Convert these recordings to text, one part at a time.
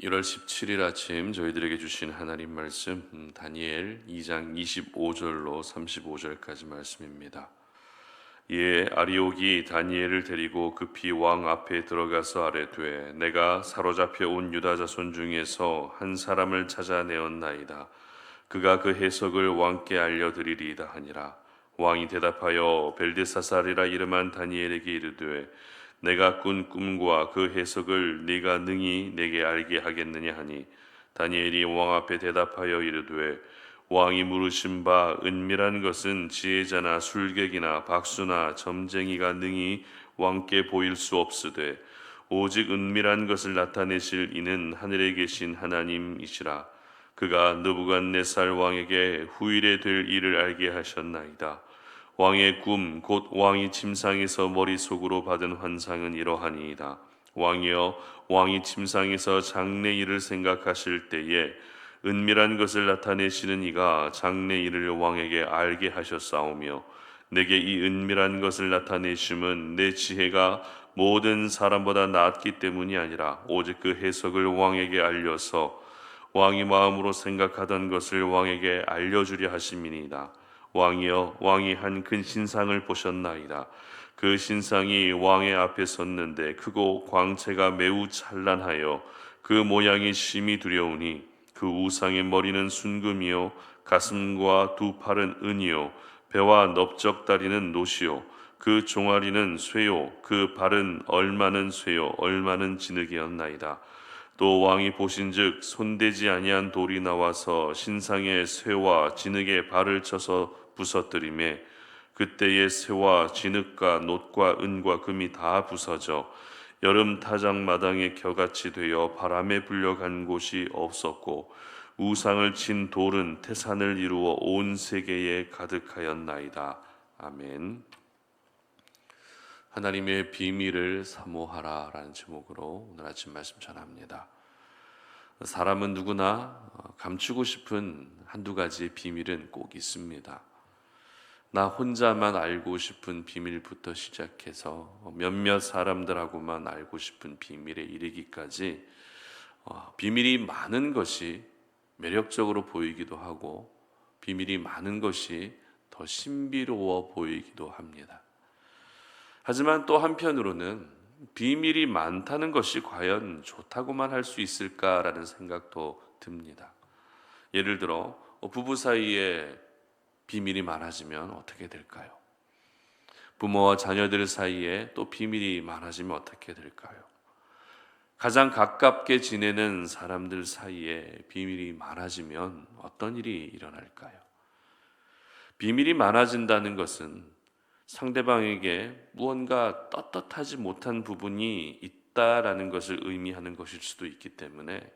1월 17일 아침 저희들에게 주신 하나님 말씀 다니엘 2장 25절로 35절까지 말씀입니다. 이에 아리옥이 다니엘을 데리고 급히 왕 앞에 들어가서 아뢰되 내가 사로잡혀 온 유다 자손 중에서 한 사람을 찾아내었나이다. 그가 그 해석을 왕께 알려드리리이다 하니라. 왕이 대답하여 벨드사살이라 이름한 다니엘에게 이르되 내가 꾼 꿈과 그 해석을 네가 능히 내게 알게 하겠느냐 하니 다니엘이 왕 앞에 대답하여 이르되 왕이 물으신 바 은밀한 것은 지혜자나 술객이나 박수나 점쟁이가 능히 왕께 보일 수 없으되 오직 은밀한 것을 나타내실 이는 하늘에 계신 하나님이시라. 그가 느부갓네살 왕에게 후일에 될 일을 알게 하셨나이다. 왕의 꿈 곧 왕이 침상에서 머릿속으로 받은 환상은 이러하니이다. 왕이여, 왕이 침상에서 장래 일을 생각하실 때에 은밀한 것을 나타내시는 이가 장래 일을 왕에게 알게 하셨사오며 내게 이 은밀한 것을 나타내심은 내 지혜가 모든 사람보다 낫기 때문이 아니라 오직 그 해석을 왕에게 알려서 왕이 마음으로 생각하던 것을 왕에게 알려주려 하심이니이다. 왕이여, 왕이 한 큰 신상을 보셨나이다. 그 신상이 왕의 앞에 섰는데 크고 광채가 매우 찬란하여 그 모양이 심히 두려우니 그 우상의 머리는 순금이요 가슴과 두 팔은 은이요 배와 넓적다리는 노시요 그 종아리는 쇠요 그 발은 얼마는 쇠요 얼마는 진흙이었나이다. 또 왕이 보신즉 손대지 아니한 돌이 나와서 신상의 쇠와 진흙에 발을 쳐서 부서뜨리매 그때의 쇠와 진흙과 놋과 은과 금이 다 부서져 여름 타작 마당의 겨같이 되어 바람에 불려간 곳이 없었고 우상을 친 돌은 태산을 이루어 온 세계에 가득하였나이다. 아멘. 하나님의 비밀을 사모하라 라는 제목으로 오늘 아침 말씀 전합니다. 사람은 누구나 감추고 싶은 한두 가지 비밀은 꼭 있습니다. 나 혼자만 알고 싶은 비밀부터 시작해서 몇몇 사람들하고만 알고 싶은 비밀에 이르기까지 비밀이 많은 것이 매력적으로 보이기도 하고 비밀이 많은 것이 더 신비로워 보이기도 합니다. 하지만 또 한편으로는 비밀이 많다는 것이 과연 좋다고만 할 수 있을까라는 생각도 듭니다. 예를 들어 부부 사이에 비밀이 많아지면 어떻게 될까요? 부모와 자녀들 사이에 또 비밀이 많아지면 어떻게 될까요? 가장 가깝게 지내는 사람들 사이에 비밀이 많아지면 어떤 일이 일어날까요? 비밀이 많아진다는 것은 상대방에게 무언가 떳떳하지 못한 부분이 있다라는 것을 의미하는 것일 수도 있기 때문에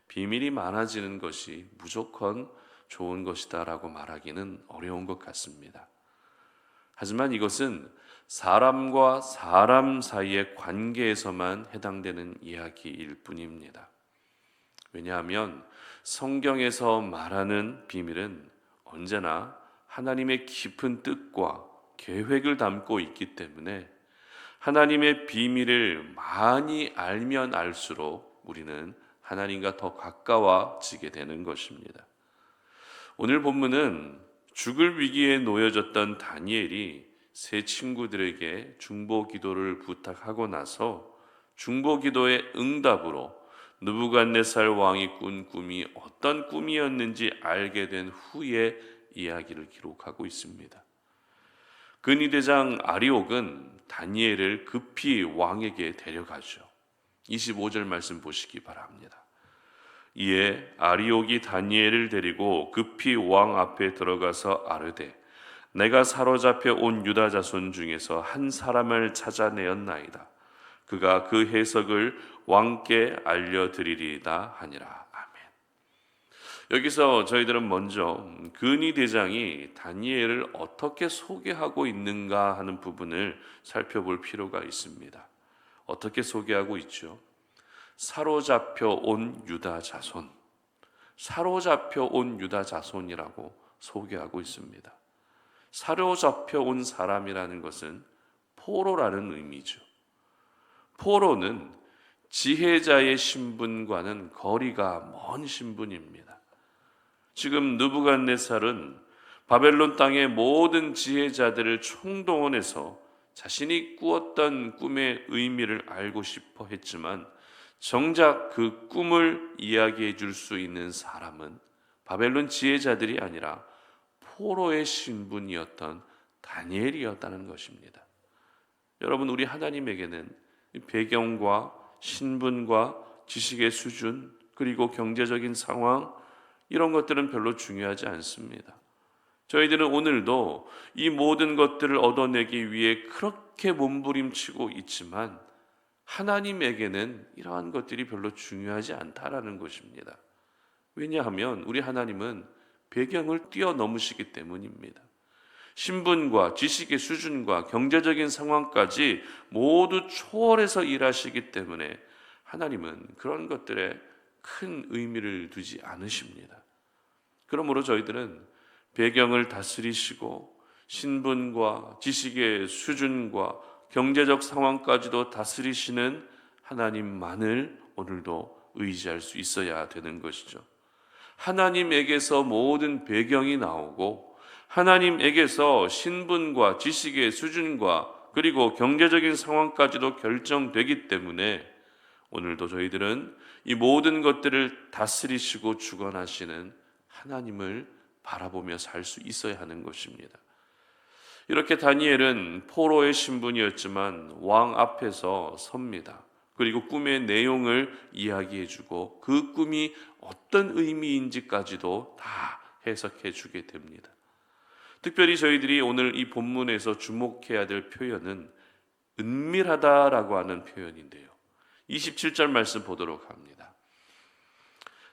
비밀이 많아지는 것이 무조건 좋은 것이다라고 말하기는 어려운 것 같습니다. 하지만 이것은 사람과 사람 사이의 관계에서만 해당되는 이야기일 뿐입니다. 왜냐하면 성경에서 말하는 비밀은 언제나 하나님의 깊은 뜻과 계획을 담고 있기 때문에 하나님의 비밀을 많이 알면 알수록 우리는 하나님과 더 가까워지게 되는 것입니다. 오늘 본문은 죽을 위기에 놓여졌던 다니엘이 세 친구들에게 중보 기도를 부탁하고 나서 중보 기도의 응답으로 느부갓네살 왕이 꾼 꿈이 어떤 꿈이었는지 알게 된 후에 이야기를 기록하고 있습니다. 근위대장 아리옥은 다니엘을 급히 왕에게 데려가죠. 25절 말씀 보시기 바랍니다. 이에 아리옥이 다니엘을 데리고 급히 왕 앞에 들어가서 아뢰되 내가 사로잡혀 온 유다 자손 중에서 한 사람을 찾아내었나이다. 그가 그 해석을 왕께 알려드리리이다 하니라. 아멘. 여기서 저희들은 먼저 근위대장이 다니엘을 어떻게 소개하고 있는가 하는 부분을 살펴볼 필요가 있습니다. 어떻게 소개하고 있죠? 사로잡혀 온 유다 자손, 사로잡혀 온 유다 자손이라고 소개하고 있습니다. 사로잡혀 온 사람이라는 것은 포로라는 의미죠. 포로는 지혜자의 신분과는 거리가 먼 신분입니다. 지금 느부갓네살은 바벨론 땅의 모든 지혜자들을 총동원해서 자신이 꾸었던 꿈의 의미를 알고 싶어 했지만 정작 그 꿈을 이야기해 줄 수 있는 사람은 바벨론 지혜자들이 아니라 포로의 신분이었던 다니엘이었다는 것입니다. 여러분, 우리 하나님에게는 배경과 신분과 지식의 수준, 그리고 경제적인 상황, 이런 것들은 별로 중요하지 않습니다. 저희들은 오늘도 이 모든 것들을 얻어내기 위해 그렇게 몸부림치고 있지만 하나님에게는 이러한 것들이 별로 중요하지 않다라는 것입니다. 왜냐하면 우리 하나님은 배경을 뛰어넘으시기 때문입니다. 신분과 지식의 수준과 경제적인 상황까지 모두 초월해서 일하시기 때문에 하나님은 그런 것들에 큰 의미를 두지 않으십니다. 그러므로 저희들은 배경을 다스리시고 신분과 지식의 수준과 경제적 상황까지도 다스리시는 하나님만을 오늘도 의지할 수 있어야 되는 것이죠. 하나님에게서 모든 배경이 나오고 하나님에게서 신분과 지식의 수준과 그리고 경제적인 상황까지도 결정되기 때문에 오늘도 저희들은 이 모든 것들을 다스리시고 주관하시는 하나님을 바라보며 살 수 있어야 하는 것입니다. 이렇게 다니엘은 포로의 신분이었지만 왕 앞에서 섭니다. 그리고 꿈의 내용을 이야기해주고 그 꿈이 어떤 의미인지까지도 다 해석해 주게 됩니다. 특별히 저희들이 오늘 이 본문에서 주목해야 될 표현은 은밀하다라고 하는 표현인데요. 27절 말씀 보도록 합니다.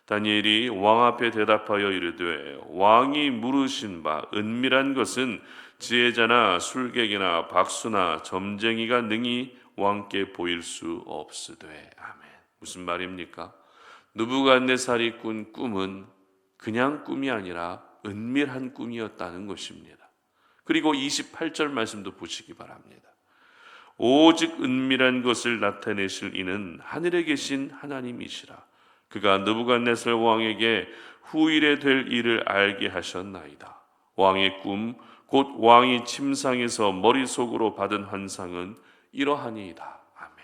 다니엘이 왕 앞에 대답하여 이르되 왕이 물으신 바 은밀한 것은 지혜자나 술객이나 박수나 점쟁이가 능히 왕께 보일 수 없으되. 아멘. 무슨 말입니까? 느부갓네살이 꾼 꿈은 그냥 꿈이 아니라 은밀한 꿈이었다는 것입니다. 그리고 28절 말씀도 보시기 바랍니다. 오직 은밀한 것을 나타내실 이는 하늘에 계신 하나님이시라. 그가 느부갓네살 왕에게 후일에 될 일을 알게 하셨나이다. 왕의 꿈 곧 왕이 침상에서 머릿속으로 받은 환상은 이러하니이다. 아멘.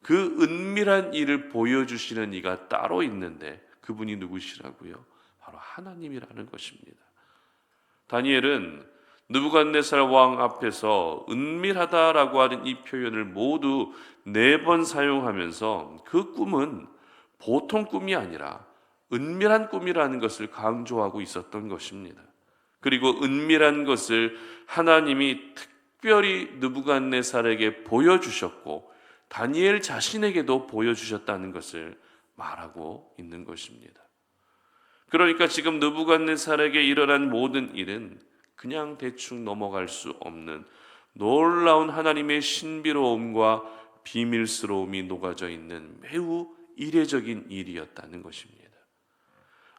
그 은밀한 일을 보여주시는 이가 따로 있는데 그분이 누구시라고요? 바로 하나님이라는 것입니다. 다니엘은 느부갓네살 왕 앞에서 은밀하다라고 하는 이 표현을 모두 4번 사용하면서 그 꿈은 보통 꿈이 아니라 은밀한 꿈이라는 것을 강조하고 있었던 것입니다. 그리고 은밀한 것을 하나님이 특별히 느부갓네살에게 보여주셨고 다니엘 자신에게도 보여주셨다는 것을 말하고 있는 것입니다. 그러니까 지금 느부갓네살에게 일어난 모든 일은 그냥 대충 넘어갈 수 없는 놀라운 하나님의 신비로움과 비밀스러움이 녹아져 있는 매우 이례적인 일이었다는 것입니다.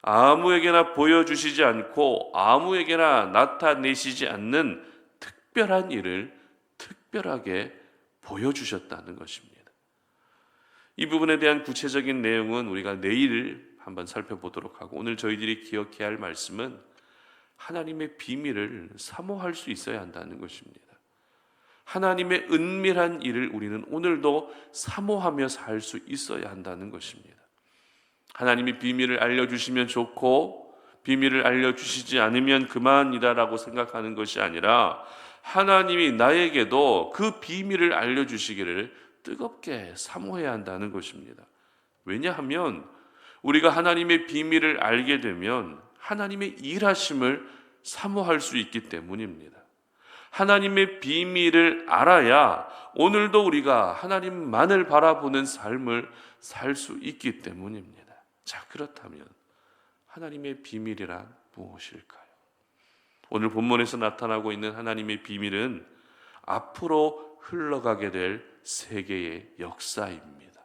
아무에게나 보여주시지 않고 아무에게나 나타내시지 않는 특별한 일을 특별하게 보여주셨다는 것입니다. 이 부분에 대한 구체적인 내용은 우리가 내일 한번 살펴보도록 하고 오늘 저희들이 기억해야 할 말씀은 하나님의 비밀을 사모할 수 있어야 한다는 것입니다. 하나님의 은밀한 일을 우리는 오늘도 사모하며 살 수 있어야 한다는 것입니다. 하나님이 비밀을 알려주시면 좋고 비밀을 알려주시지 않으면 그만이다라고 생각하는 것이 아니라 하나님이 나에게도 그 비밀을 알려주시기를 뜨겁게 사모해야 한다는 것입니다. 왜냐하면 우리가 하나님의 비밀을 알게 되면 하나님의 일하심을 사모할 수 있기 때문입니다. 하나님의 비밀을 알아야 오늘도 우리가 하나님만을 바라보는 삶을 살 수 있기 때문입니다. 자, 그렇다면 하나님의 비밀이란 무엇일까요? 오늘 본문에서 나타나고 있는 하나님의 비밀은 앞으로 흘러가게 될 세계의 역사입니다.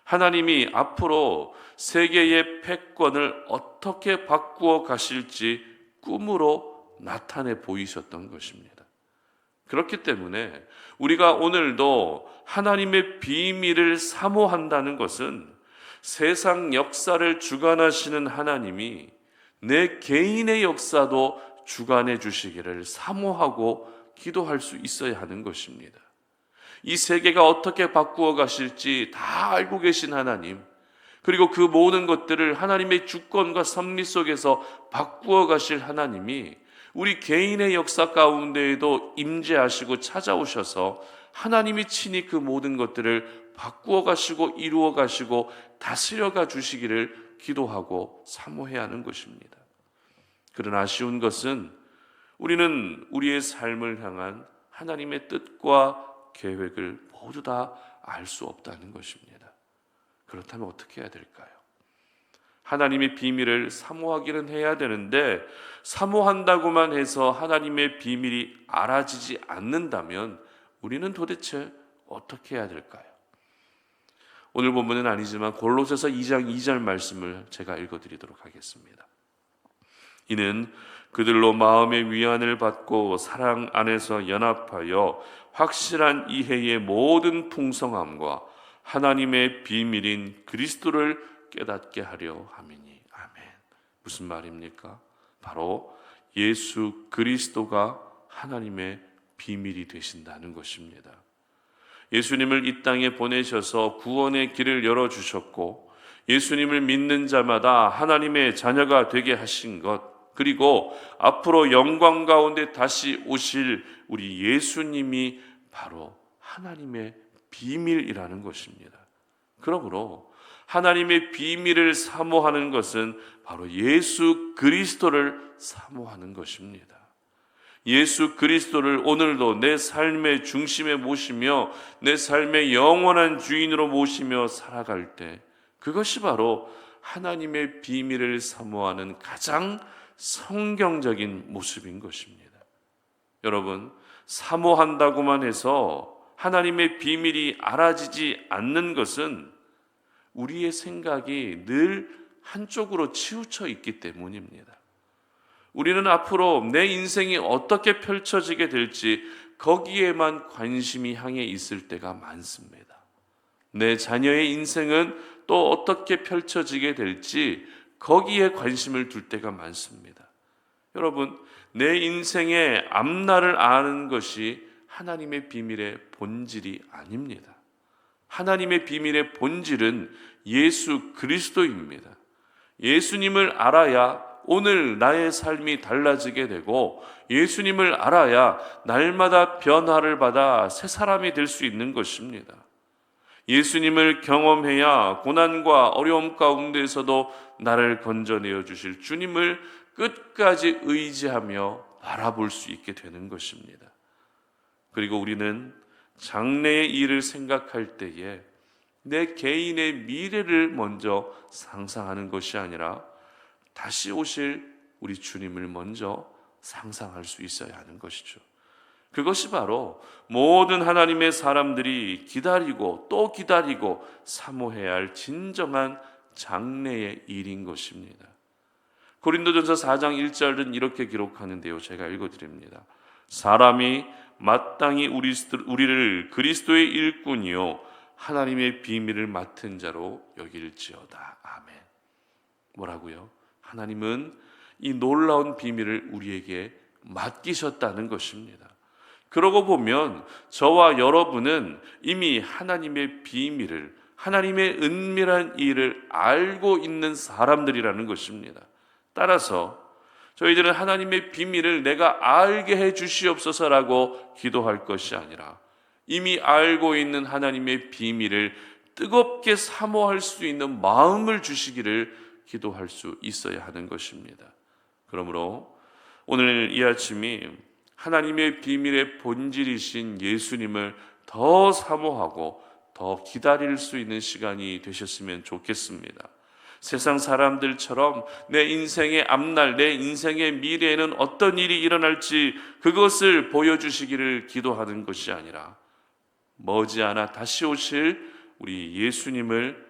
하나님이 앞으로 세계의 패권을 어떻게 바꾸어 가실지 꿈으로 나타내 보이셨던 것입니다. 그렇기 때문에 우리가 오늘도 하나님의 비밀을 사모한다는 것은 세상 역사를 주관하시는 하나님이 내 개인의 역사도 주관해 주시기를 사모하고 기도할 수 있어야 하는 것입니다. 이 세계가 어떻게 바꾸어 가실지 다 알고 계신 하나님, 그리고 그 모든 것들을 하나님의 주권과 섭리 속에서 바꾸어 가실 하나님이 우리 개인의 역사 가운데에도 임재하시고 찾아오셔서 하나님이 친히 그 모든 것들을 바꾸어 가시고 이루어 가시고 다스려 가 주시기를 기도하고 사모해야 하는 것입니다. 그러나 아쉬운 것은 우리는 우리의 삶을 향한 하나님의 뜻과 계획을 모두 다 알 수 없다는 것입니다. 그렇다면 어떻게 해야 될까요? 하나님의 비밀을 사모하기는 해야 되는데 사모한다고만 해서 하나님의 비밀이 알아지지 않는다면 우리는 도대체 어떻게 해야 될까요? 오늘 본문은 아니지만 골로새서 2장 2절 말씀을 제가 읽어드리도록 하겠습니다. 이는 그들로 마음의 위안을 받고 사랑 안에서 연합하여 확실한 이해의 모든 풍성함과 하나님의 비밀인 그리스도를 깨닫게 하려 함이니. 아멘. 무슨 말입니까? 바로 예수 그리스도가 하나님의 비밀이 되신다는 것입니다. 예수님을 이 땅에 보내셔서 구원의 길을 열어주셨고 예수님을 믿는 자마다 하나님의 자녀가 되게 하신 것, 그리고 앞으로 영광 가운데 다시 오실 우리 예수님이 바로 하나님의 비밀이라는 것입니다. 그러므로 하나님의 비밀을 사모하는 것은 바로 예수 그리스도를 사모하는 것입니다. 예수 그리스도를 오늘도 내 삶의 중심에 모시며 내 삶의 영원한 주인으로 모시며 살아갈 때 그것이 바로 하나님의 비밀을 사모하는 가장 성경적인 모습인 것입니다. 여러분, 사모한다고만 해서 하나님의 비밀이 알아지지 않는 것은 우리의 생각이 늘 한쪽으로 치우쳐 있기 때문입니다. 우리는 앞으로 내 인생이 어떻게 펼쳐지게 될지 거기에만 관심이 향해 있을 때가 많습니다. 내 자녀의 인생은 또 어떻게 펼쳐지게 될지 거기에 관심을 둘 때가 많습니다. 여러분, 내 인생의 앞날을 아는 것이 하나님의 비밀의 본질이 아닙니다. 하나님의 비밀의 본질은 예수 그리스도입니다. 예수님을 알아야 오늘 나의 삶이 달라지게 되고 예수님을 알아야 날마다 변화를 받아 새 사람이 될 수 있는 것입니다. 예수님을 경험해야 고난과 어려움 가운데에서도 나를 건져내어 주실 주님을 끝까지 의지하며 바라볼 수 있게 되는 것입니다. 그리고 우리는 장래의 일을 생각할 때에 내 개인의 미래를 먼저 상상하는 것이 아니라 다시 오실 우리 주님을 먼저 상상할 수 있어야 하는 것이죠. 그것이 바로 모든 하나님의 사람들이 기다리고 또 기다리고 사모해야 할 진정한 장래의 일인 것입니다. 고린도전서 4장 1절은 이렇게 기록하는데요. 제가 읽어드립니다. 사람이 마땅히 우리를 그리스도의 일꾼이요 하나님의 비밀을 맡은 자로 여길지어다. 아멘. 뭐라고요? 하나님은 이 놀라운 비밀을 우리에게 맡기셨다는 것입니다. 그러고 보면 저와 여러분은 이미 하나님의 비밀을, 하나님의 은밀한 일을 알고 있는 사람들이라는 것입니다. 따라서 저희들은 하나님의 비밀을 내가 알게 해 주시옵소서라고 기도할 것이 아니라 이미 알고 있는 하나님의 비밀을 뜨겁게 사모할 수 있는 마음을 주시기를 기도할 수 있어야 하는 것입니다. 그러므로 오늘 이 아침이 하나님의 비밀의 본질이신 예수님을 더 사모하고 더 기다릴 수 있는 시간이 되셨으면 좋겠습니다. 세상 사람들처럼 내 인생의 앞날, 내 인생의 미래에는 어떤 일이 일어날지 그것을 보여주시기를 기도하는 것이 아니라 머지않아 다시 오실 우리 예수님을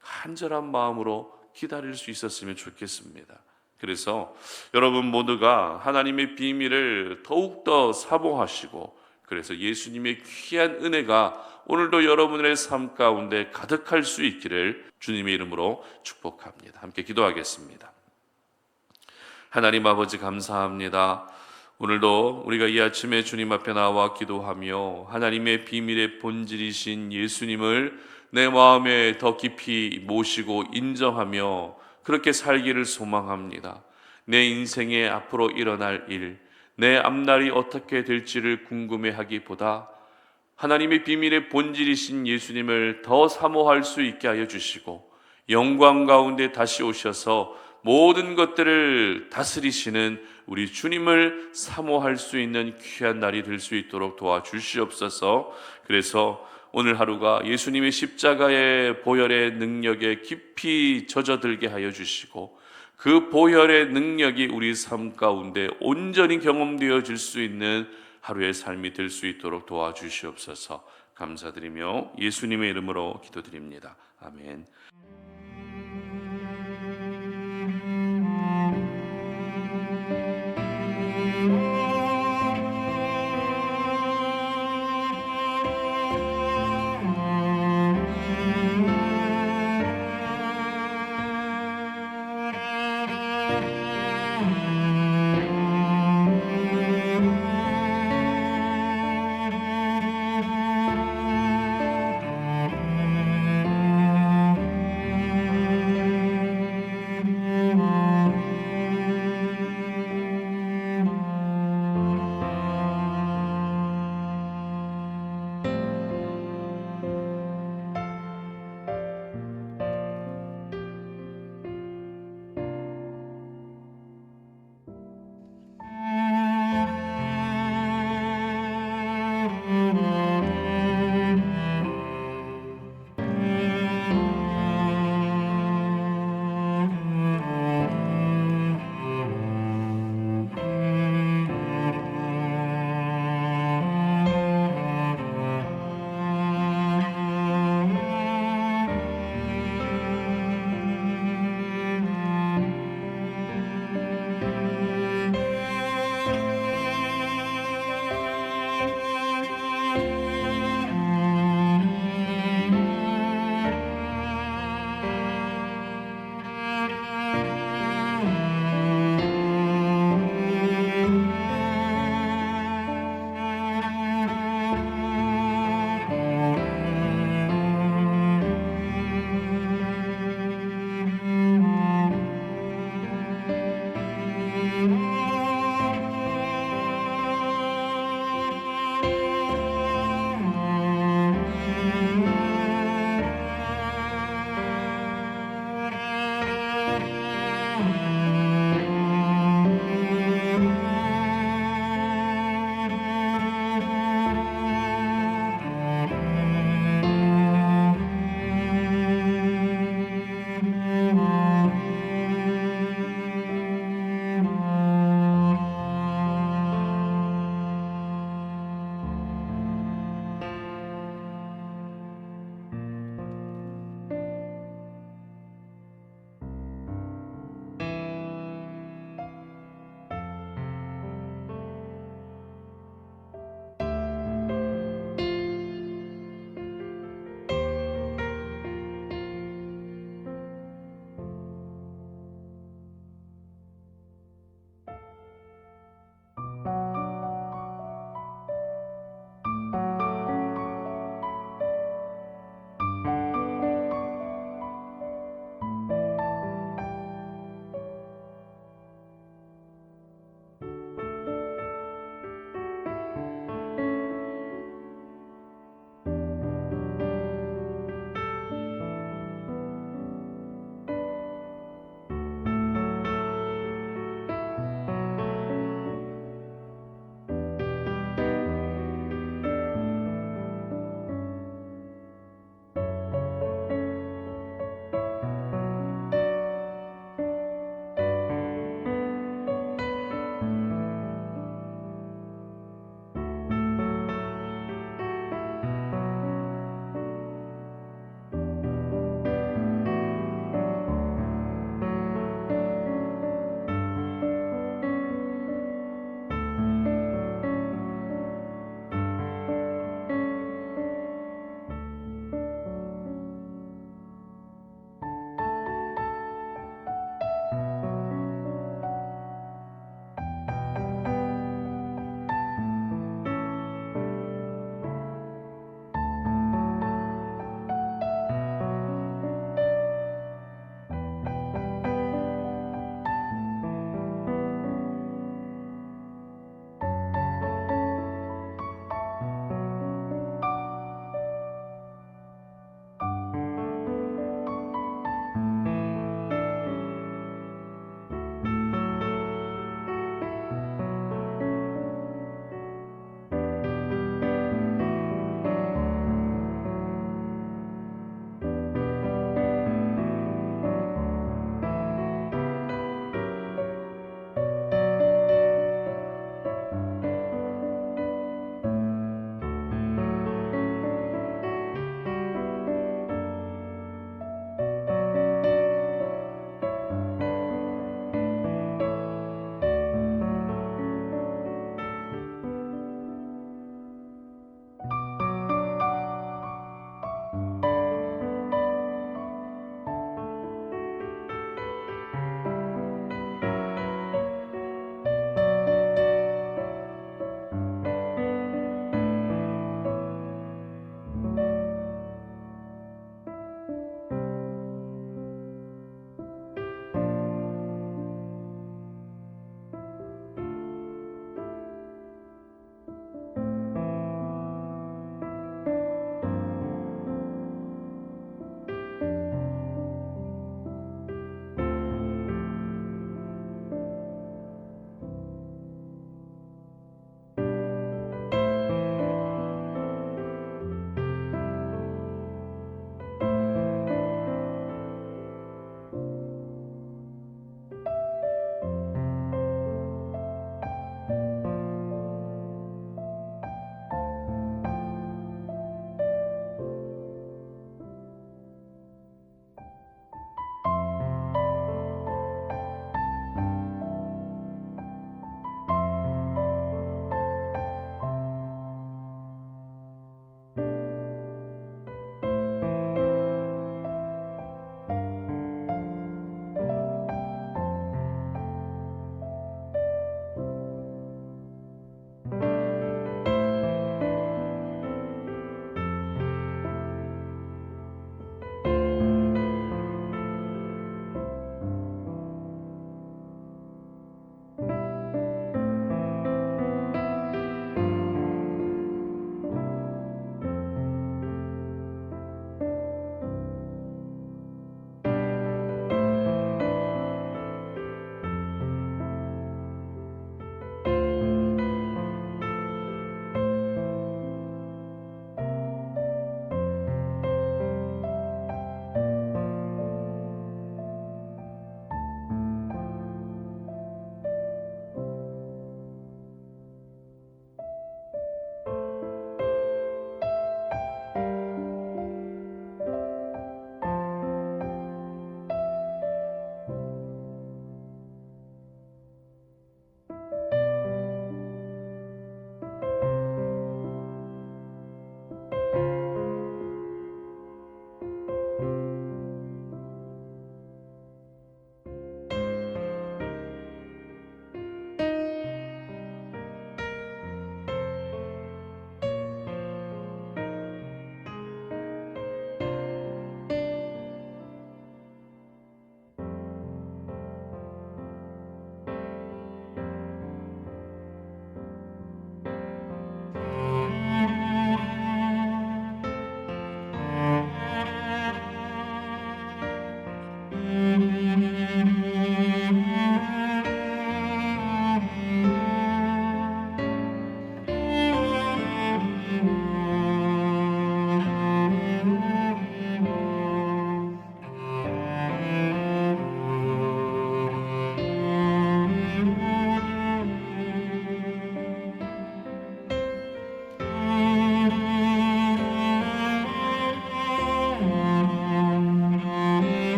간절한 마음으로 기다릴 수 있었으면 좋겠습니다. 그래서 여러분 모두가 하나님의 비밀을 더욱더 사모하시고 그래서 예수님의 귀한 은혜가 오늘도 여러분의 삶 가운데 가득할 수 있기를 주님의 이름으로 축복합니다. 함께 기도하겠습니다. 하나님 아버지 감사합니다. 오늘도 우리가 이 아침에 주님 앞에 나와 기도하며 하나님의 비밀의 본질이신 예수님을 내 마음에 더 깊이 모시고 인정하며 그렇게 살기를 소망합니다. 내 인생에 앞으로 일어날 일, 내 앞날이 어떻게 될지를 궁금해하기보다 하나님의 비밀의 본질이신 예수님을 더 사모할 수 있게 하여 주시고 영광 가운데 다시 오셔서 모든 것들을 다스리시는 우리 주님을 사모할 수 있는 귀한 날이 될 수 있도록 도와주시옵소서. 그래서 오늘 하루가 예수님의 십자가의 보혈의 능력에 깊이 젖어들게 하여 주시고 그 보혈의 능력이 우리 삶 가운데 온전히 경험되어질 수 있는 하루의 삶이 될 수 있도록 도와주시옵소서. 감사드리며 예수님의 이름으로 기도드립니다. 아멘.